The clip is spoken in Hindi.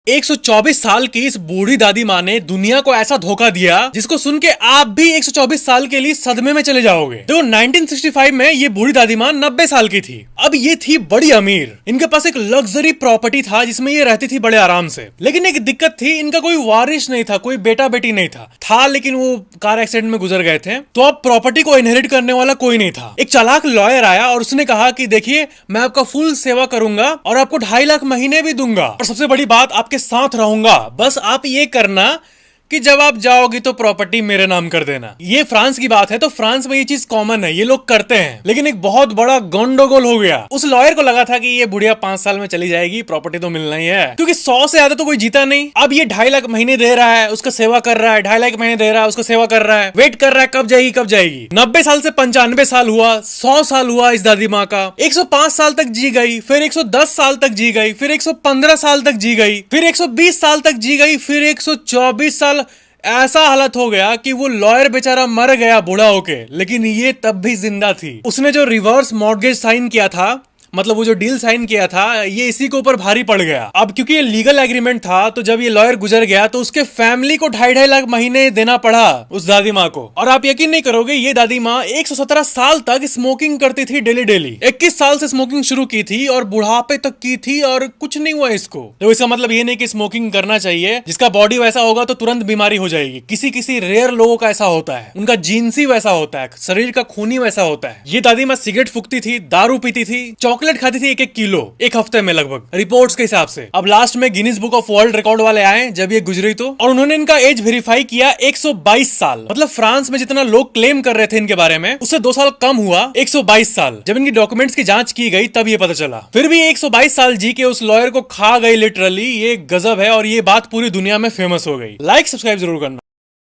124 साल की इस बूढ़ी दादी माँ ने दुनिया को ऐसा धोखा दिया जिसको सुन के आप भी 124 साल के लिए सदमे में चले जाओगे। देखो 1965 में ये बूढ़ी दादी माँ 90 साल की थी। अब ये थी बड़ी अमीर, इनके पास एक लग्जरी प्रॉपर्टी था जिसमें ये रहती थी बड़े आराम से। लेकिन एक दिक्कत थी, इनका कोई वारिस नहीं था, कोई बेटा बेटी नहीं था लेकिन वो कार एक्सीडेंट में गुजर गए थे। तो अब प्रॉपर्टी को इनहेरिट करने वाला कोई नहीं था। एक चालाक लॉयर आया और उसने कहा कि देखिए, मैं आपका फुल सेवा करूंगा और आपको 2.5 लाख महीने भी दूंगा और सबसे बड़ी बात, आपके साथ रहूंगा। बस आप ये करना कि जब आप जाओगी तो प्रॉपर्टी मेरे नाम कर देना। ये फ्रांस की बात है, तो फ्रांस में ये चीज कॉमन है, ये लोग करते हैं। लेकिन एक बहुत बड़ा गंडोगोल हो गया। उस लॉयर को लगा था कि ये बुढ़िया 5 साल में चली जाएगी, प्रॉपर्टी तो मिलना ही है, क्योंकि 100 से ज्यादा तो कोई जीता नहीं। अब ये 2.5 लाख महीने दे रहा है, उसका सेवा कर रहा है, 2.5 लाख महीने दे रहा है, उसका सेवा कर रहा है, वेट कर रहा है कब जाएगी कब जाएगी। 90 साल से 95 साल हुआ, 100 साल हुआ इस दादी माँ का। 105 साल तक जी गई, फिर 110 साल तक जी गई, फिर 115 साल तक जी गई, फिर 120 साल तक जी गई, फिर 124 साल। ऐसा हालत हो गया कि वो लॉयर बेचारा मर गया बूढ़ा होके, लेकिन ये तब भी जिंदा थी। उसने जो रिवर्स मॉर्गेज साइन किया था, मतलब वो जो डील साइन किया था, ये इसी के ऊपर भारी पड़ गया। अब क्योंकि ये लीगल एग्रीमेंट था, तो जब ये लॉयर गुजर गया तो उसके फैमिली को 2.5 लाख महीने देना पड़ा उस दादी माँ को। और आप यकीन नहीं करोगे, ये दादी माँ 117 साल तक स्मोकिंग करती थी डेली डेली। 21 साल से स्मोकिंग शुरू की थी और बुढ़ापे तक की थी और कुछ नहीं हुआ इसको। तो इसका मतलब ये नहीं कि स्मोकिंग करना चाहिए, जिसका बॉडी वैसा होगा तो तुरंत बीमारी हो जाएगी। किसी किसी रेयर लोगों का ऐसा होता है, उनका जीन्स ही वैसा होता है, शरीर का खून ही वैसा होता है। ये दादी माँ सिगरेट फूकती थी, दारू पीती थी, चॉकलेट खाती थी 1-1 किलो एक हफ्ते में लगभग, रिपोर्ट्स के हिसाब से। अब लास्ट में Guinness book of world record वाले आए जब ये गुजरी तो, और उन्होंने इनका एज वेरीफाई किया 122 साल। मतलब फ्रांस में जितना लोग क्लेम कर रहे थे इनके बारे में, उससे 2 साल कम हुआ, 122 साल। जब इनकी डॉक्यूमेंट्स की जांच की गई तब ये पता चला। फिर भी 122 साल जी के उस लॉयर को खा गई लिटरली। ये गजब है और ये बात पूरी दुनिया में फेमस हो गई। लाइक सब्सक्राइब जरूर करना।